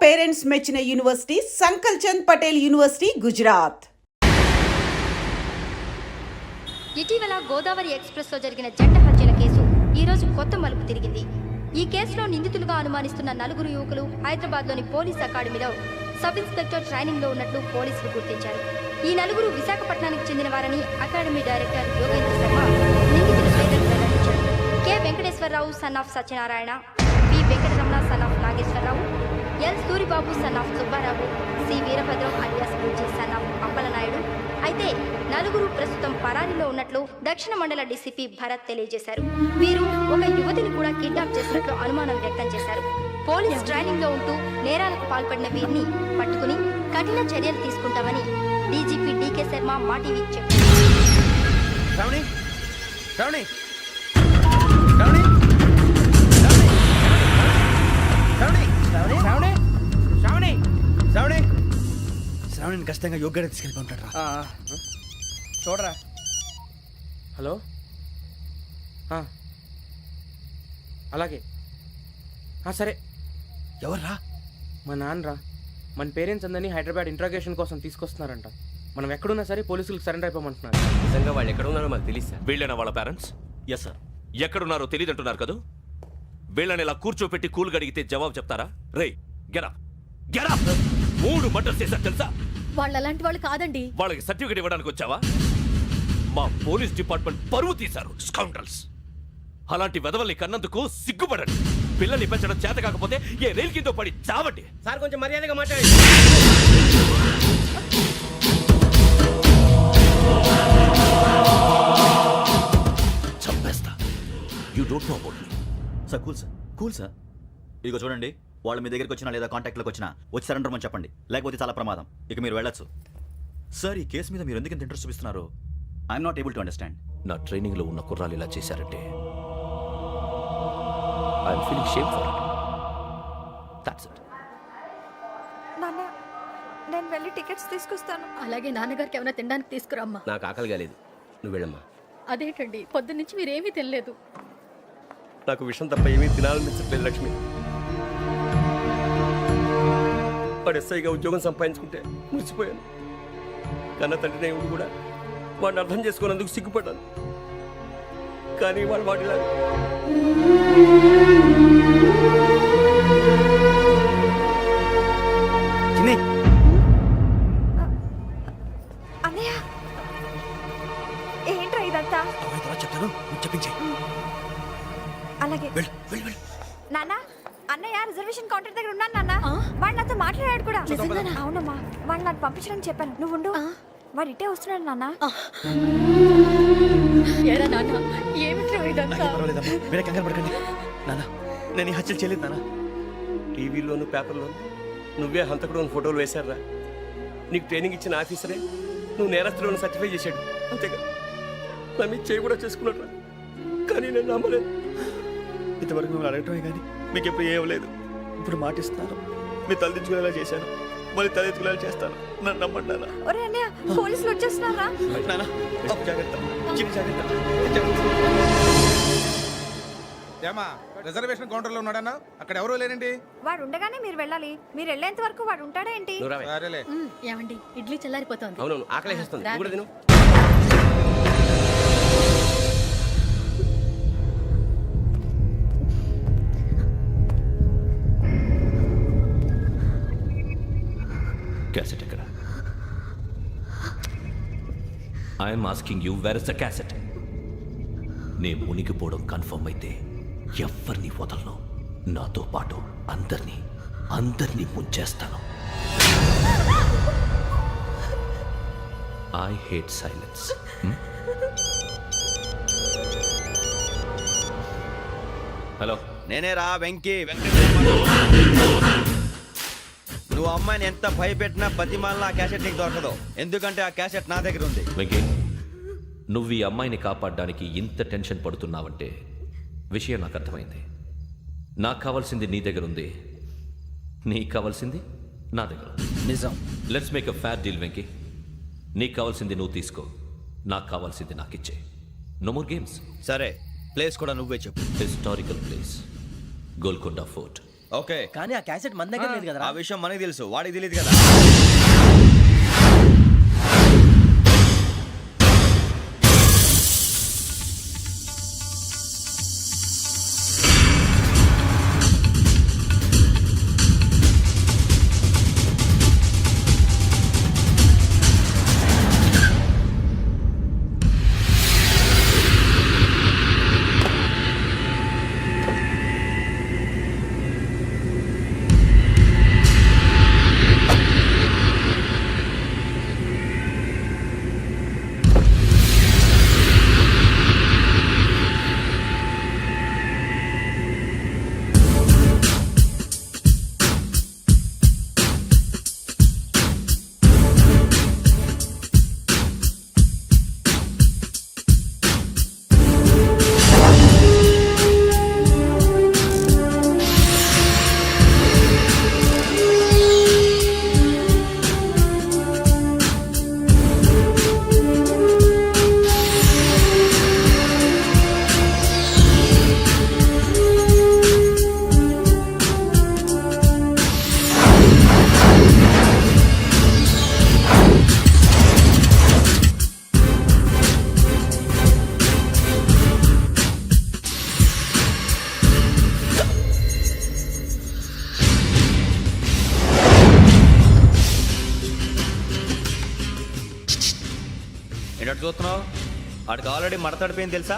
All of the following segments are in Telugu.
పేరెంట్స్ మెచ్చిన యూనివర్సిటీ సంకల్ చంద్ పటేల్ యూనివర్సిటీ గుజరాత్. ఇటీవల గోదావరి ఎక్స్ప్రెస్లో జరిగిన జంట హత్యల కేసు ఈరోజు కొత్త మలుపు తిరిగింది. ఈ కేసులో నిందితులుగా అనుమానిస్తున్న 4 యువకులు హైదరాబాద్లోని పోలీస్ అకాడమీలో సబ్ ఇన్స్పెక్టర్ ట్రైనింగ్లో ఉన్నట్లు పోలీసులు గుర్తించారు. ఈ 4 విశాఖపట్నానికి చెందిన వారని అకాడమీ డైరెక్టర్ యోగేంద్ర శర్మ నిందితుల పేర్లను వెల్లడించారు. K Venkateswararao son of Satyanarayana, P Venkataramana son of Nageswararao, L Suribabu son of Subbarao, C Veerabhadram alias Bujji son of Appalanaidu. అయితే 4 ప్రస్తుతం పరారీలో ఉన్నట్లు దక్షిణ మండల డీసీపీ భరత్ తెలియజేశారు. వీరు ఒక యువతిని కూడా కిడ్నాప్ చేసినట్లు అనుమానం వ్యక్తం చేశారు. పోలీస్ ట్రైనింగ్ లో ఉంటూ నేరాలకు పాల్పడిన వీరిని పట్టుకుని కఠిన చర్యలు తీసుకుంటామని డీజీపీ డీకే శర్మ మా టీవీకి చెప్పారు. శ్రావణిని ఖచ్చితంగా యోగ్యత తీసుకెళ్ళి ఉంటాడు. చూడరా. హలో, అలాగే సరే. ఎవర్రా? మా నాన్నరా. మన పేరెంట్స్ అందరినీ హైదరాబాద్ ఇంట్రాగేషన్ కోసం తీసుకొస్తున్నారంట. మనం ఎక్కడున్నా సరే పోలీసులకు సరెండర్ అయిపోమంటున్నారు. నిజంగా వాళ్ళు ఎక్కడ ఉన్నారో మాకు తెలియదు సార్. వీళ్ళైనా వాళ్ళ పేరెంట్స్? Yes sir. ఎక్కడున్నారో తెలియదంటున్నారు కదా. వీళ్ళని ఇలా కూర్చోపెట్టి కూల్ అడిగితే జవాబు చెప్తారా? రే గెటప్ గెటప్. 3 మర్డర్స్ చేశారు తెలుసా? వాళ్ళు అలాంటి వాళ్ళు కాదండి. వాళ్ళకి సర్టిఫికేట్ ఇవ్వడానికి వచ్చావా? మా పోలీస్ డిపార్ట్మెంట్ పరువు తీశారు స్కౌండ్రల్స్. అలాంటి వెధవల్ని కన్నందుకు సిగ్గుపడండి. పిల్లల్ని పెంచడం చేత కాకపోతే ఏ రైలు కింద పడి చావండి. సార్ కొంచెం మర్యాదగా మాట్లాడండి. చంపేస్తా. You don't know about me. Sir cool sir. ఇదిగో చూడండి, వాళ్ళు మీ దగ్గరికి వచ్చినా లేదా కాంటాక్ట్లోకి వచ్చినా వచ్చి సరెండర్ అని చెప్పండి, లేకపోతే చాలా ప్రమాదం. ఇక మీరు వెళ్ళొచ్చు. సార్, ఈ కేసు మీద మీరు ఎందుకు ఇంత ఇంట్రెస్ట్ చూపిస్తున్నారు? I'm not able to understand. నా ట్రైనింగ్ లో ఉన్న కుర్రాలు ఇలా చేశారంటే I'm feeling shame for it. That's it. నాన్న, నేను వెళ్ళి టికెట్స్ తీసుకొస్తాను. అలాగే నాన్నగారికి ఏమైనా తినడానికి తీసుకురామ్మా. నాకు ఆకలి కాలేదు, నువ్వు వెళ్ళమ్మా. అదేంటండి, పొద్దున్నుంచి మీరేమీ తినలేదు. నాకు విషయం తప్ప ఏమీ తినాలనిపించట్లేదు లక్ష్మి. వాడు ఎస్ఐగా ఉద్యోగం సంపాదించుకుంటే మురిసిపోయాను. కన్న తండ్రినే ఉండి కూడా వాడిని అర్థం చేసుకున్నందుకు సిగ్గుపడ్డాను. కానీ వాడిలా అన్నయ్య, ఏంట్రా ఇదంతా? చెప్తాను, చెప్పించే. అలాగే నాన్న. అన్నయ్య రిజర్వేషన్ కౌంటర్ దగ్గర ఉన్నాను నాన్న. వాడు నాతో మాట్లాడాడు కూడా. అవునమ్మా, వాడు నాకు పంపించడం చెప్పాను. నువ్వు ఉండు, వాడు ఇట్టే వస్తున్నాడు నాన్న. మీరే కంగారు పడకండి నాన్న. నేను ఈ హత్యలు చేయలేదు నాన్న. టీవీలోను పేపర్లోను నువ్వే హంతకుడు అని ఫోటోలు వేశారా? నీకు ట్రైనింగ్ ఇచ్చిన ఆఫీసరే నువ్వు నేరస్తులను సర్టిఫై చేశాడు. అంతేగా నా మీద చేయి కూడా చేసుకున్నట్రా. కానీ నేను నమ్మలేదు. ఇంతవరకు మిమ్మల్ని అడగటమే కానీ మీకు ఎప్పుడు ఏం లేదు. ఇప్పుడు మాటిస్తున్నాను, మీ తలదించుకునేలా చేశాను, మళ్ళీ తలెత్తుకునేలా చేస్తాను. నన్ను నమ్మండి నాన్న. ఒరే అన్నయ్య, పోలీసులు వచ్చేస్తున్నారా? నాన్న జాగ్రత్త, చిన్న జాగ్రత్త. ఏమా రిజర్వేషన్ కౌంటర్ లో ఉన్నాడన్నా? అక్కడ ఎవరూ లేనండి. వాడు ఉండగానే మీరు వెళ్ళాలి. మీరు వెళ్ళేంత వరకు వాడు ఉంటాడా ఏంటి? సరేలే. ఏమండి, ఇడ్లీ చల్లారిపోతుంది. అవునవును, ఆకలేస్తుంది. కూడా తిను. క్యాసెట్ ఎక్కడ? I'm asking you, where is the cassette? నే మునిగిపోవడం కన్ఫర్మ్ అయితే ఎవ్వరిని వదలను. నాతో పాటు అందరినీ ముంచేస్తాను. I hate silence. హలో, నేనే రా వెంకీ. నువ్వు అమ్మాయిని ఎంత భయపెట్టినా బతిమాలినా ఆ క్యాసెట్ నీకు దొరకదు. ఎందుకంటే ఆ క్యాసెట్ నా దగ్గర ఉంది. వెంకీ, నువ్వు ఈ అమ్మాయిని కాపాడడానికి ఇంత టెన్షన్ పడుతున్నావంటే విషయం నాకు అర్థమైంది. నాకు కావాల్సింది నీ దగ్గర ఉంది, నీకు కావాల్సింది నా దగ్గర. నిజం. Let's make a fair deal Venky. నీకు కావాల్సింది నువ్వు తీసుకో, నాకు కావాల్సింది నాకు ఇచ్చే. No more games. సరే, ప్లేస్ కూడా నువ్వే చెప్పు. Historical place, Golconda fort. Okay కానీ ఆ క్యాసెట్ మన దగ్గర లేదు కదా. ఆ విషయం మనకి తెలుసు, వాడికి తెలియదు కదా. ఏంటంటే చూస్తున్నావు? వాడికి ఆల్రెడీ మడతడిపోయింది తెలుసా?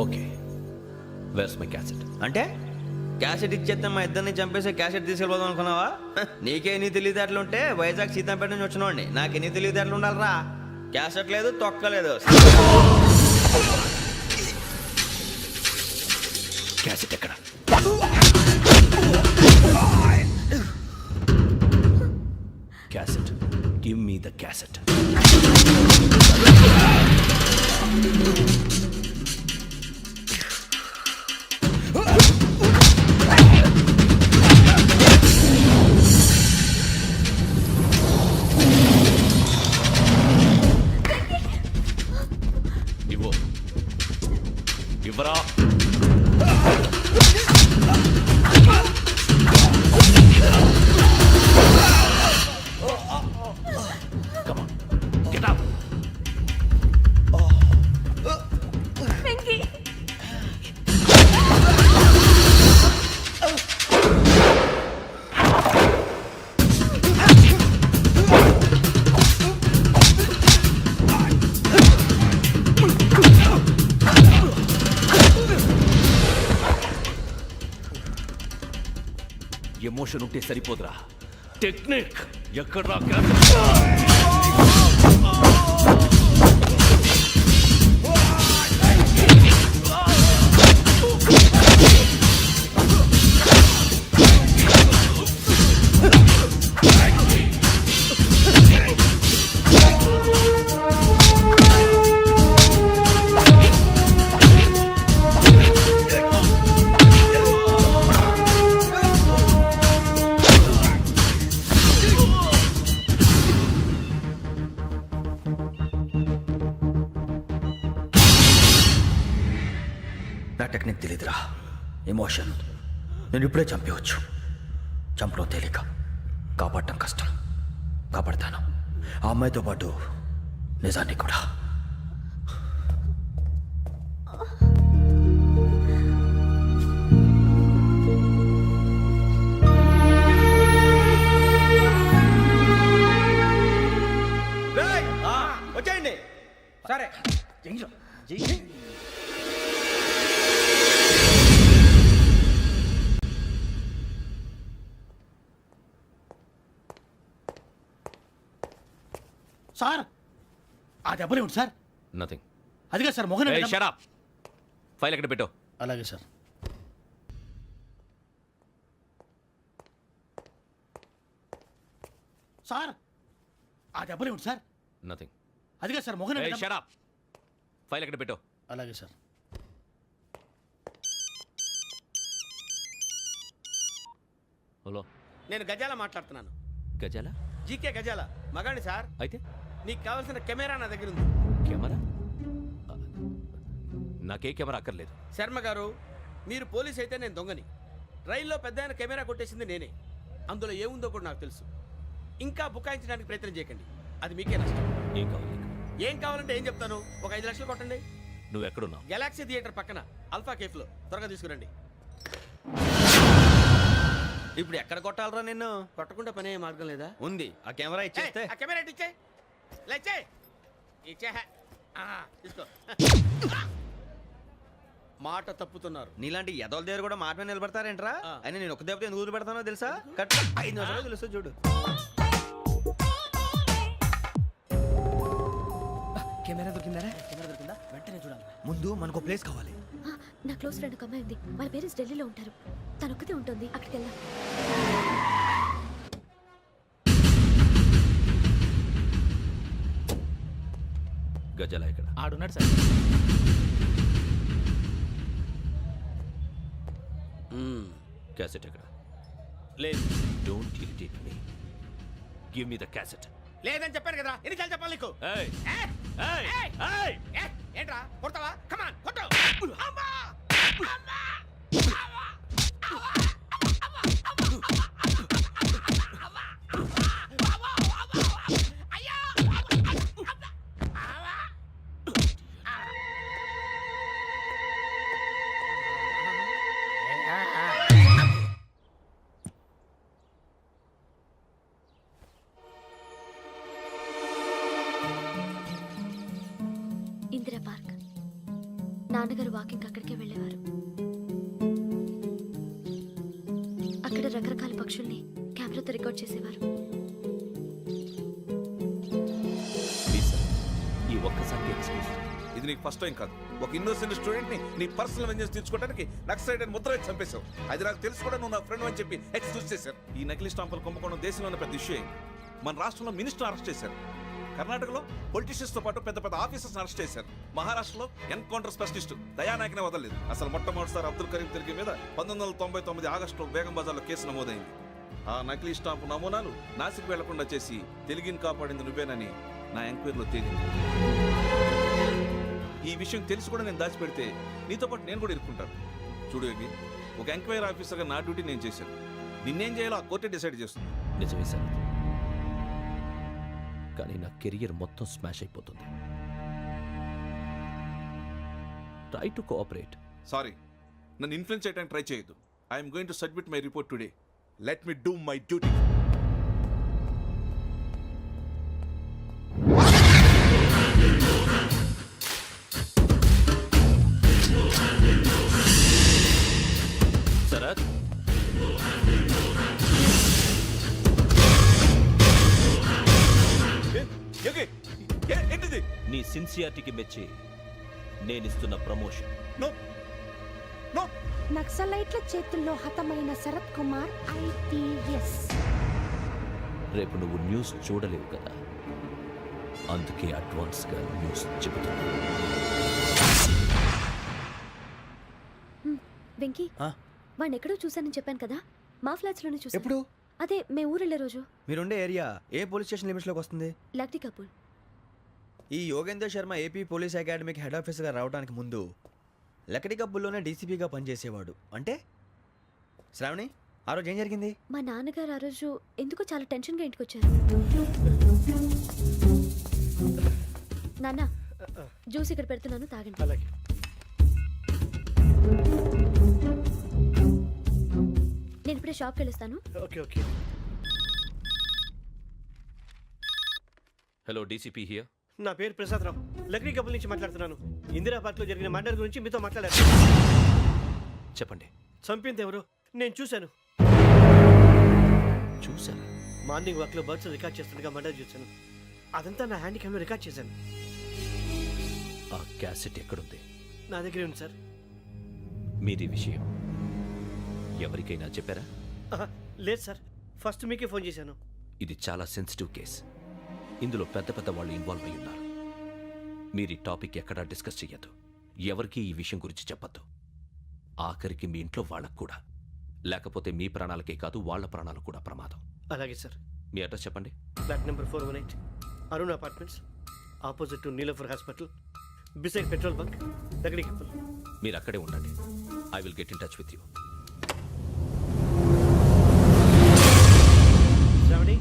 Okay, where's my cassette? అంటే క్యాసెట్ ఇచ్చేస్తే మా ఇద్దరిని చంపేసి క్యాసెట్ తీసుకెళ్ళిపోదాం అనుకున్నావా? నీకే ఎన్ని తెలివితేటలు ఉంటే వైజాగ్ సీతంపేట నుంచి వచ్చినోండి, నాకు ఎన్ని తెలివితేటలు ఉండాలరా? క్యాసెట్ లేదు, తొక్కలేదు. క్యాసెట్ ఎక్కడ? Cassette, give me the cassette. ఇవ్వు, ఇవ్వరా. Come on, get up. Emotion ఉంటే సరిపోదురా, టెక్నిక్ ఎక్కడ్రా? నా టెక్నిక్ తెలీదురా, ఎమోషన్. నేను ఇప్పుడే చంపేవచ్చు. చంపడం తేలిక, కాపాడటం కష్టం. కాపాడతాను, ఆ అమ్మాయితో పాటు నిజాన్ని కూడా. వచ్చేయండి. సరే, సార్ ఆ దెబ్బలే ఉంది సార్. నథింగ్. అదిగా sir Mohan. Shut up. File ఎక్కడ పెట్టు? అలాగే సార్. సార్ ఆ దెబ్బలే ఉంది సార్. నథింగ్. అదిగా sir Mohan. Shut up. File ఎక్కడ పెట్టు? అలాగే సార్. హలో, నేను గజాల మాట్లాడుతున్నాను. గజాల? జీకే గజాల మగాండి సార్. అయితే నీకు కావాల్సిన కెమెరా నా దగ్గర ఉంది. కెమెరా? నాకే కెమెరా అక్కర్లేదు. శర్మ గారు, మీరు పోలీస్ అయితే నేను దొంగని. రైల్లో పెద్ద ఆయన కెమెరా కొట్టేసింది నేనే. అందులో ఏముందో కూడా నాకు తెలుసు. ఇంకా బుకాయించడానికి ప్రయత్నం చేయకండి, అది మీకే నష్టం. ఏం కావాలి నీకు? ఏం కావాలంటే ఏం చెప్తాను, ఒక 5 లక్షలు కొట్టండి. నువ్వు ఎక్కడున్నావు? గెలాక్సీ థియేటర్ పక్కన అల్ఫా కేఫ్లో. త్వరగా తీసుకురండి. ఇప్పుడు ఎక్కడ కొట్టాలరా నిన్ను? కొట్టకుండా పనే మార్గం లేదా? ఉంది, ఆ కెమెరా ఇచ్చేస్తే. ఆ కెమెరా ఇచ్చే లేచే ఇచ్చే తీసుకో. మాట తప్పుతున్నారు. నీలాంటి ఎదల దగ్గర కూడా మాట మీద నిలబడతారేంట్రా? ఆ. అయినా నేను ఒక దెబ్బతో ఎందుకు పెడతానో తెలుసా? కట్ 5 నిమిషాలు తెలుసు చూడు. కెమెరా దొరికిందా? వెంటనే చూడాలి. ముందు మనకు ప్లేస్ కావాలి. నా క్లోజ్ ఫ్రెండ్ ఒక అమ్మాయి ఉంది. వాళ్ళ పేరెంట్స్ ఢిల్లీలో ఉంటారు. తను ఒక్కతే ఉంటుంది. అక్కడికి వెళ్దాం. గజాల ఇక్కడ ఆడున్నాడు సార్. క్యాసెట్ ఎక్కడ? లేదు don't irritate me. Give me the cassette. లేదని చెప్పాను కదా, ఎన్నిసార్లు చెప్పాలి నీకు? ఏయ్ ఏ? ఏయ్ ఏయ్! ఏయ్ ఏ? ఏంట్రా కొడతావా? కమాన్ కొట్టు. అమ్మా! అమ్మా! ఇందిరా పార్క్. నాన్నగారు వాకింగ్ అక్కడికే వెళ్ళేవారు. అక్కడ రకరకాల పక్షుల్ని కెమెరాతో రికార్డ్ చేసేవారు. ప్లీజ్ సార్, ఈ ఒక్కసారికి ఎక్స్క్యూజ్. ఇది నీకు ఫస్ట్ టైం కాదు. ఒక ఇన్నోసెంట్ స్టూడెంట్ ని నీ పర్సనల్ వెంజెన్స్ తీర్చుకోవడానికి నక్సలైట్ అని ముద్ర వేసి చంపేశావు. అది నాకు తెలుసు కూడా నువ్వు నా ఫ్రెండ్ అని చెప్పి ఎక్స్క్యూజ్ చేశారు. ఈ నకిలీ స్టాంపులు కుంభకోణం దేశంలో పెద్ద ఇష్యూ అయింది. మన రాష్ట్రంలో మినిస్టర్ అరెస్ట్ చేశారు. కర్ణాటకలో పొలిటీషియన్స్ తో పాటు పెద్ద పెద్ద ఆఫీసర్స్ అరెస్ట్ చేశారు. మహారాష్ట్రలో ఎన్కౌంటర్ స్పెషలిస్ట్ దయానాయకనే వదలలేదు. అసలు మొట్టమొదటిసారి అబ్దుల్ కరీం తిరిగి మీద 1999 ఆగస్టులో బేగం బజార్లో కేసు నమోదైంది. ఆ నకిలీ స్టాంపు నమూనాలు నాసిక్ వెళ్లకుండా చేసి తెలుగుని కాపాడింది నువ్వేనని నా ఎంక్వైరీలో తేలింది. ఈ విషయం తెలిసి కూడా నేను దాచిపెడితే నీతో పాటు నేను కూడా ఇరుక్కుంటాను. చూడు యోగి, ఒక ఎంక్వైరీ ఆఫీసర్గా నా డ్యూటీ నేను చేశాను. నిన్నేం చేయాలో ఆ కోర్టే డిసైడ్ చేస్తుంది. నిజమే సార్, కానీ నా కెరియర్ మొత్తం స్మాష్ అయిపోతుంది. Try to cooperate. సారీ, నన్ను ఇన్ఫ్లుయెన్స్ చేయడానికి ట్రై చేయొద్దు. I'm going to submit my report today. Let me do my duty. Sharath, ఏంటిది? నీ సిన్సియారిటీకి మెచ్చి నేనిస్తున్న ప్రమోషన్. No no. నక్సలైట్ల చేతుల్లో హతమైన శరత్ కుమార్ IPS. రేపు నువ్వు న్యూస్ చూడలేవు కదా, అందుకే అడ్వాన్స్గా న్యూస్ చెబుతున్నా. వెంకీ, వాడిని ఎక్కడో చూశానని చెప్పాను కదా, మా ఫ్లాట్స్ లోనే చూసాను. ఎప్పుడు? అదే మే ఊరెళ్ళే రోజు. మీరుండే ఏరియా ఏ పోలీస్ స్టేషన్ లిమిట్స్లోకి వస్తుంది? లక్టీ కపూర్. ఈ యోగేందర్ శర్మ ఏపీ పోలీస్ అకాడమీకి హెడ్ ఆఫీసర్గా రావడానికి ముందు లకడి కబ్బుల్లోనే డీసీపీగా పనిచేసేవాడు. అంటే శ్రావణి, ఆ రోజు ఏం జరిగింది? మా నాన్నగారు ఆ రోజు ఎందుకో చాలా టెన్షన్గా ఇంటికి వచ్చారు. నాన్న, జ్యూస్ ఇక్కడ పెడుతున్నాను, తాగండి. అలాగే. నేను ఇప్పుడే షాప్కి వెళ్ళొస్తాను. Okay okay. Hello, DCP here. నా పేరు ప్రసాద్ రావు, లక్డీ కపుల్ నుంచి మాట్లాడుతున్నాను. ఇందిరా పార్క్లో జరిగిన మర్డర్ గురించి మీతో మాట్లాడారు. చెప్పండి. చంపింది ఎవరు? నేను చూశాను. చూసారా? మార్నింగ్ వాక్లో బర్డ్స్ రికార్డ్ చేస్తుండగా మర్డర్ చూశాను. అదంతా నా హ్యాండ్ క్యామ్లో రికార్డ్ చేశాను. ఆ క్యాసెట్ ఎక్కడుంది? నా దగ్గరే ఉంది సార్. మీది విషయం ఎవరికైనా చెప్పారా? లేదు సార్, ఫస్ట్ మీకే ఫోన్ చేశాను. ఇది చాలా సెన్సిటివ్ కేస్. ఇందులో పెద్ద పెద్ద వాళ్ళు ఇన్వాల్వ్ అయి ఉన్నారు. మీరు ఈ టాపిక్ ఎక్కడా డిస్కస్ చెయ్యొద్దు. ఎవరికి ఈ విషయం గురించి చెప్పొద్దు. ఆఖరికి మీ ఇంట్లో వాళ్ళకు కూడా. లేకపోతే మీ ప్రాణాలకే కాదు, వాళ్ళ ప్రాణాలు కూడా ప్రమాదం. అలాగే సార్. మీ అడ్రస్ చెప్పండి. Flat number 418, Arun apartments, opposite to Nilofer hospital, beside petrol bunk, Lakdikapul. మీరు అక్కడే ఉండండి. I will get in touch with you. Shravani,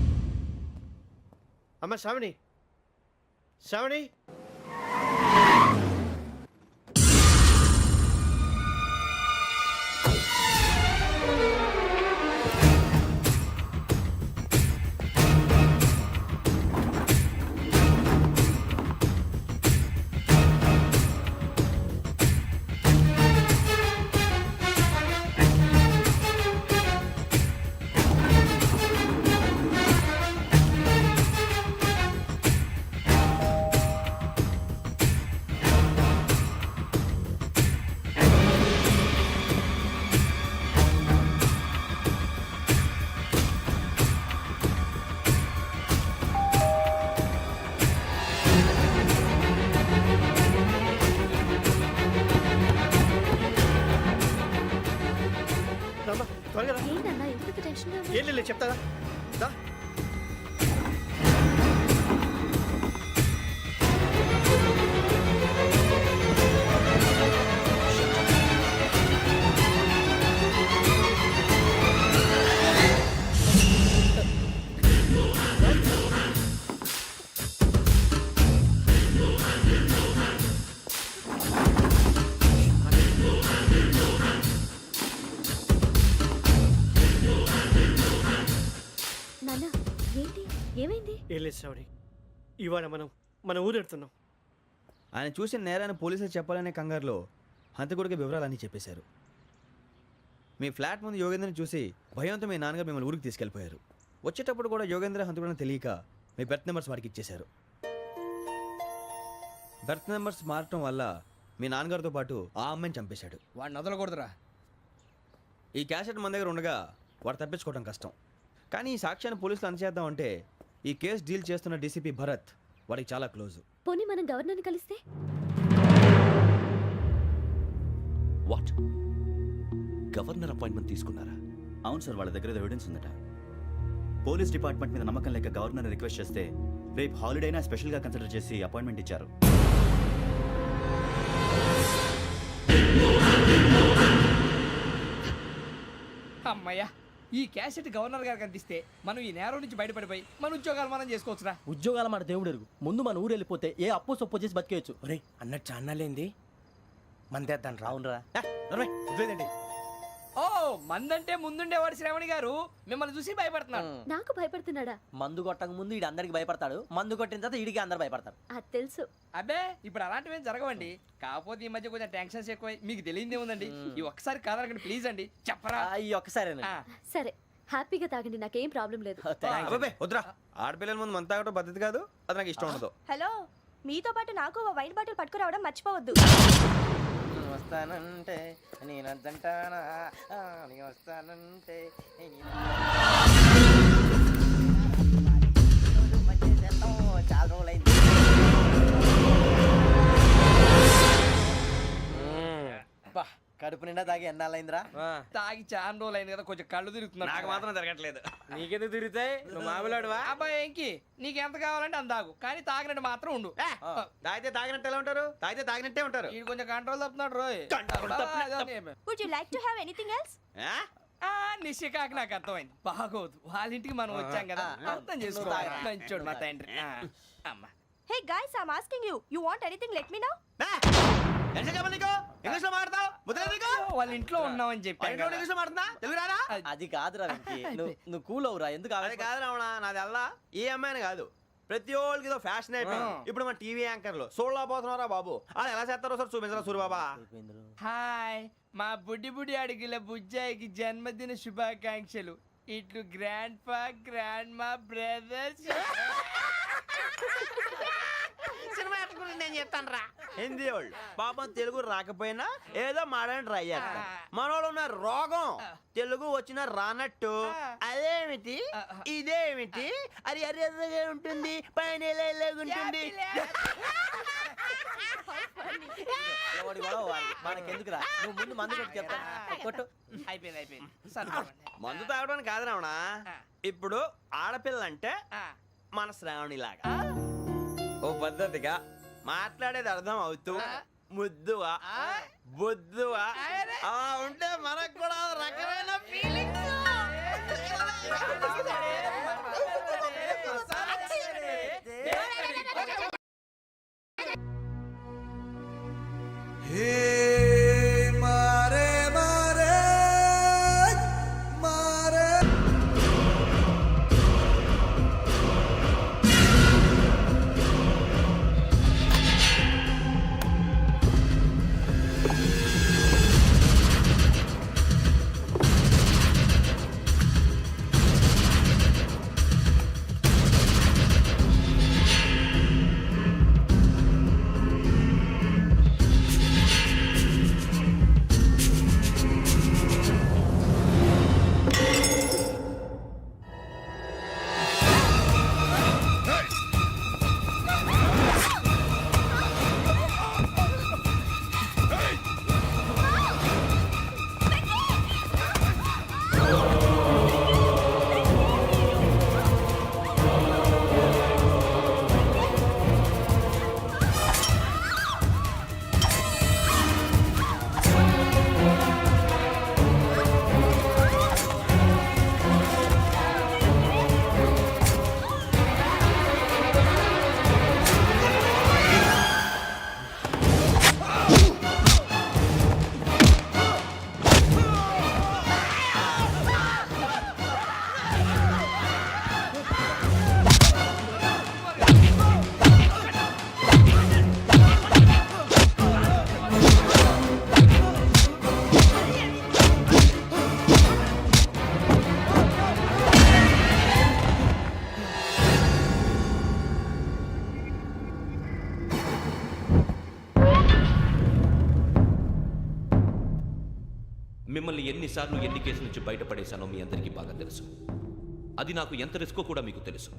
అమ్మ శ్రావణి, శ్రావణి. త్వరగా రా. ఏంటన్నా ఎందుకు టెన్షన్ ఏం లేదు చెప్తారా దా. నాన్న ఏంటి ఏమైంది? ఏం లేదు శ్రావణి, ఇవాళ మనం మన ఊరు వెళ్తున్నాం. ఆయన చూసిన నేరాన్ని పోలీసులు చెప్పాలనే కంగారులో హంతకుడికి వివరాలన్నీ చెప్పేశారు. మీ ఫ్లాట్ ముందు యోగేంద్రని చూసి భయంతో మీ నాన్నగారు మిమ్మల్ని ఊరికి తీసుకెళ్ళిపోయారు. వచ్చేటప్పుడు కూడా యోగేంద్ర హంతకుడని తెలియక మీ బెర్త్ నెంబర్స్ వాడికి ఇచ్చేశారు. బెర్త్ నెంబర్స్ మారటం వల్ల మీ నాన్నగారితో పాటు ఆ అమ్మాయిని చంపేశాడు. వాడిని వదలకూడదురా. ఈ క్యాసెట్ మన దగ్గర ఉండగా వాడు తప్పించుకోవడం కష్టం. కానీ ఈ సాక్ష్యాన్ని పోలీసులు అందజేద్దామంటే ఈ కేసు డీల్ చేస్తున్న డీసీపీ భరత్ వాడికి చాలా క్లోజ్. పోనీ మనం గవర్నర్ని కలిస్తే? వాట్? గవర్నర్ అపాయింట్మెంట్ తీసుకున్నారా? అవును సార్, వాళ్ళ దగ్గర ఎవిడెన్స్ ఉందట. పోలీస్ డిపార్ట్మెంట్ మీద నమ్మకం లేక గవర్నర్ రిక్వెస్ట్ చేస్తే రేపు హాలిడేనా స్పెషల్గా కన్సిడర్ చేసి అపాయింట్మెంట్ ఇచ్చారు. అమ్మయ్యా, ఈ క్యాసెట్ గవర్నర్ గారికి అందిస్తే మనం ఈ నేరం నుంచి బయటపడిపోయి మన ఉద్యోగాలు మనం చేసుకోవచ్చురా. ఉద్యోగాల మాట దేవుడు ఎరుగు. ముందు మన ఊరు వెళ్ళిపోతే ఏ అప్పు సొప్పు చేసి బతికేయచ్చు. ఒరే అన్నట్టు చాన్నాలేంది మందేద్దాం రావునరా. వదిలేదండి. ఓ మందంటే ముందుండేవాడు శ్రావణి గారు మిమ్మల్ని చూసి భయపడుతున్నాడు. నాకు భయపడుతున్నాడా? మందు కొట్టక ముందు ఈడు అందరికి భయపడతాడు, మందు కొట్టిన తర్వాత ఈడికి అందరు భయపడతారు. అది తెలుసు. అబ్బే ఇప్పుడు అలాంటివి ఏం జరగవండి. కాకపోతే ఈ మధ్య కొంచెం టెన్షన్స్ ఎక్కువై మీకు తెలియదే ఉందండి. ఈ ఒక్కసారి కాదనకండి ప్లీజ్ అండి, చెప్పరా. ఈ ఒక్కసారి సరే హ్యాపీగా తాగండి, నాకేం ప్రాబ్లం లేదు. అబ్బాబే వద్దురా, ఆడపిల్లల ముందు మంత తాగటం పద్ధతి కాదు, అది నాకు ఇష్టం ఉండదు. హలో, మీతో పాటు నాకు వైట్ బాటిల్ పట్టుకురావడం మర్చిపోవద్దు. వస్తానంటే నేనంటానా, వస్తానంటే చాలా రోజులైంది. కడుపు నిండా తాగి ఎన్నాళ్ళైందిరా? తాగి చాలా రోజులు అయింది కదా, కొంచెం కళ్ళు తిరుగుతున్నాడు. నాకు మాత్రం జరగట్లేదు. నీకెందుకు తిరుగుతాయి? నువ్వు మామిలాడువా? అబ్బాయి ఏంకి నీకు ఎంత కావాలంటే అంత తాగు, కానీ తాగినట్టు మాత్రం ఉండు. తాగితే తాగినట్టు ఎలా ఉంటారు? తాగితే తాగినట్టే ఉంటారు. ఇది కొంచెం కంట్రోల్ తప్పుతున్నాడు రోయ్. Would you like to have anything else? నిశ్చికాకి నాకు అర్థమైంది. బాగోదు, వాళ్ళ ఇంటికి మనం వచ్చాం కదా, అర్థం చేసుకోవాలి. మంచోడు మా తండ్రి. అమ్మ hey guys, I am asking you, you want anything let me know. English లో మాట్లాడతావు? వాళ్ళ ఇంట్లో ఉన్నామని చెప్పాను. ఇంగ్లీష్ లో మాట్లాడుతున్నా? తెలుగు రాదా? అది కాదురా వెంకీ, నువ్వు కూల్ అవురా. ఎందుకు అది కాదు రావణ, నాది అల్లా ఏ అమ్మాయిని కాదు, ప్రతి ఒళ్ళకి ఇదో ఫ్యాషన్ అయిపోయింది. ఇప్పుడు మన టీవీ యాంకర్లు సోళ్ళ పోతున్నారా బాబు, వాళ్ళు ఎలా చేస్తారో సార్ చూపించరా సూరిబాబా. హాయ్, మా బుడ్డి బుడి అడిగిల బుజ్జాయికి జన్మదిన శుభాకాంక్షలు. ఇట్లు గ్రాండ్ ఫా గ్రాండ్ మా బ్రదర్స్. సినిమా గురించి నేను చెప్తాను రా. హిందీ వాళ్ళు పాపం తెలుగు రాకపోయినా ఏదో మాడని ట్రై చేస్తారు. మనోళ్ళు ఉన్న రోగం తెలుగు వచ్చిన రానట్టు అదేమిటి ఇదేమిటి అది అరిగా ఉంటుంది, పైన ఉంటుంది. మనకెందుకురా, నువ్వు ముందు మందు కొట్టి చెప్తా. కొట్టు. అయిపోయింది. మందు తాగడానికి కాదు రావణ, ఇప్పుడు ఆడపిల్లంటే మన శ్రావణిలాగా ఓ పద్ధతిగా మాట్లాడేది అర్థం అవుతూ ముద్దుగా బొద్దువా అలా ఉంటే మనకు కూడా ఓ రకమైన ఫీలింగ్స్. మిమ్మల్ని ఎన్నిసార్లు ఎన్ని కేసుల నుంచి బయటపడేశానో మీ అందరికీ బాగా తెలుసు. అది నాకు ఎంత రిస్కో కూడా మీకు తెలుసు.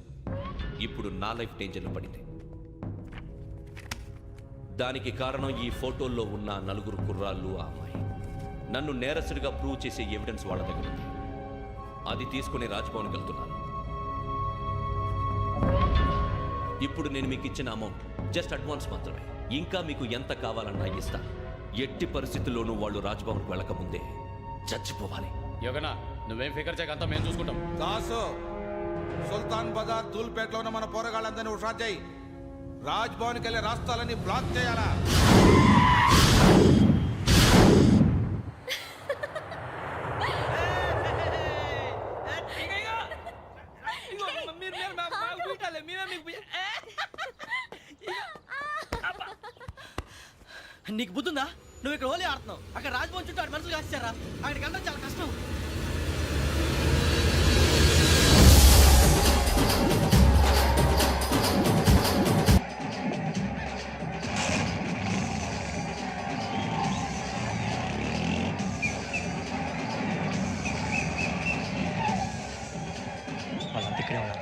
ఇప్పుడు నా లైఫ్ డేంజర్లో పడింది. దానికి కారణం ఈ ఫోటోల్లో ఉన్న 4 కుర్రాళ్ళు, ఆ అమ్మాయి. నన్ను నేరస్తుడిగా ప్రూవ్ చేసే ఎవిడెన్స్ వాళ్ళ దగ్గర ఉంది. అది తీసుకుని రాజ్భవన్కి వెళ్తున్నాను. ఇప్పుడు నేను మీకు ఇచ్చిన అమౌంట్ జస్ట్ అడ్వాన్స్ మాత్రమే. ఇంకా మీకు ఎంత కావాలన్నా ఇస్తాను. ఎట్టి పరిస్థితుల్లోనూ వాళ్ళు రాజ్భవన్కి వెళ్ళకముందే చచ్చిపోవాలి. యోగనా నువ్వేం ఫికర్ చేయకంతా మేము చూసుకుంటాం. దాసు సుల్తాన్ బజార్ తూల్పేటలో ఉన్న మన పోరగాళ్ళందరినీ హుషారు చేయి. రాజ్ భవన్కి వెళ్ళే రాస్తాలని బ్లాక్ చేయాలా? నీకు బుద్ధుందా? నువ్వు ఇక్కడ హోలీ ఆడుతున్నావు, అక్కడ రాజ్భవన్ చుట్టూ ఆడి మనుషులు కాస్తారా? అక్కడికి వెళ్ళడం చాలా కష్టం. వాళ్ళంతా ఇక్కడే ఉన్నారు.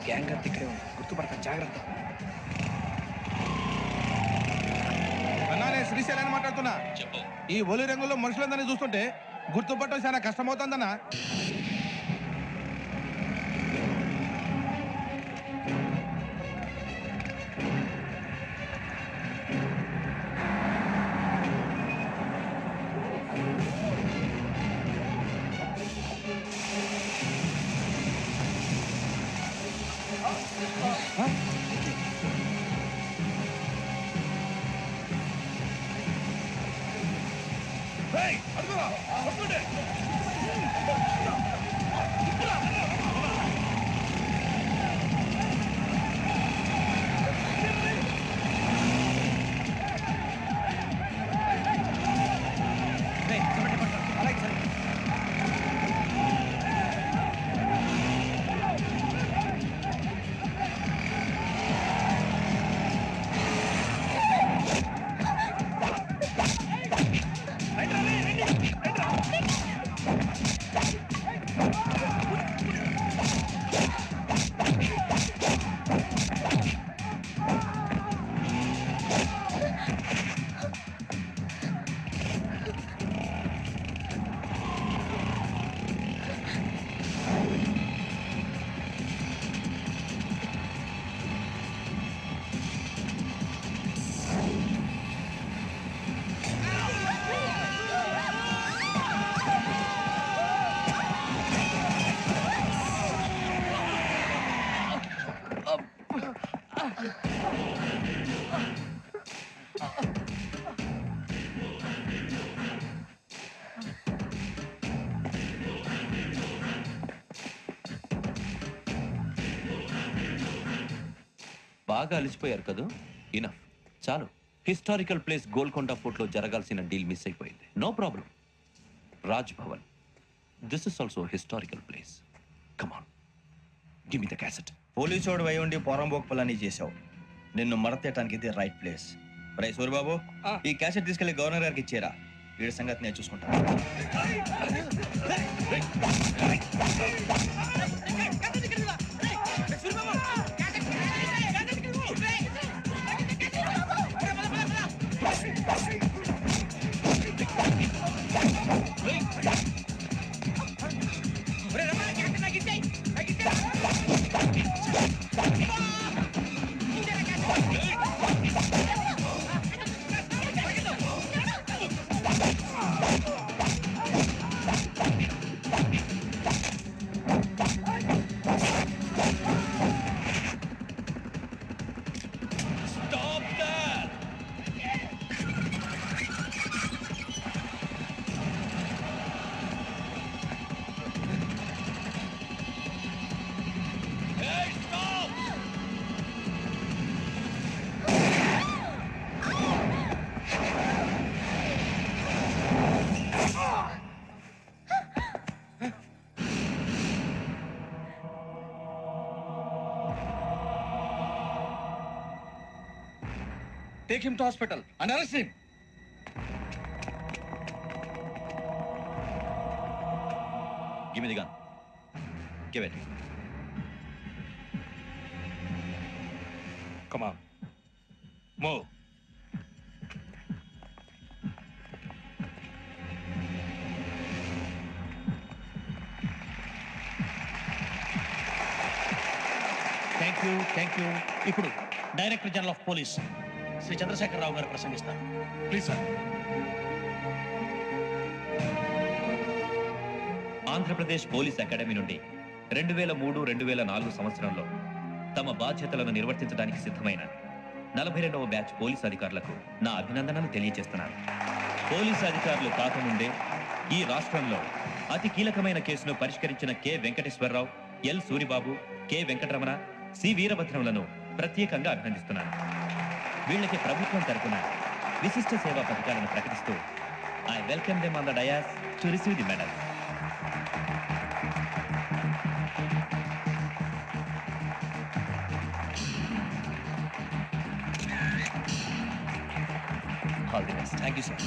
గ్యాంగ్ అంతా ఇక్కడే ఉంది, గుర్తుపడతాను, జాగ్రత్త. అన్నా నేను శ్రీశైలాన్ని మాట్లాడుతున్నా. ఈ ఒలి రంగులో మనుషులందరినీ చూస్తుంటే గుర్తుపట్టడం చాలా కష్టమవుతుందన్నా. బాగా అలిసిపోయారు కదూ? ఇనఫ్, చాలు. హిస్టారికల్ ప్లేస్ గోల్కొండ ఫోర్ట్లో జరగాల్సిన డీల్ మిస్ అయిపోయింది. No problem. Raj Bhavan, this is also historical place. Come on, give me the cassette. పోలీసోడు వై ఉండి పొరంబోక్ చేసావు. నిన్ను మడతేయటానికి ఇది రైట్ ప్లేస్. రై సూరిబాబు, ఈ క్యాసెట్ తీసుకెళ్లి గవర్నర్ గారికి ఇచ్చేరా. వీడి సంగతి నేను చూసుకుంటాను. Take him to hospital and arrest him. Give me the gun. Give it. Come on. Move. Thank you. ఇప్పుడు director general of police Shri Chandrasekhara Rao గారు ప్రసంగిస్తారు. Please sir. Andhra Pradesh police academy నుండి 2003-2004 సంవత్సరంలో తమ బాధ్యతలను నిర్వర్తించడానికి సిద్ధమైన 42వ బ్యాచ్ పోలీస్ అధికారులకు నా అభినందనలు తెలియజేస్తున్నాను. పోలీస్ అధికారులు కాకముందే ఈ రాష్ట్రంలో అతి కీలకమైన కేసును పరిష్కరించిన K Venkateswara Rao, L Suribabu, K Venkataramana, C వీరభద్రములను ప్రత్యేకంగా అభినందిస్తున్నాను. వీళ్ళకి ప్రభుత్వం తరపున విశిష్ట సేవా పథకాలను ప్రకటిస్తూ I welcome them on the dais to receive the medal. All the best. Thank you sir.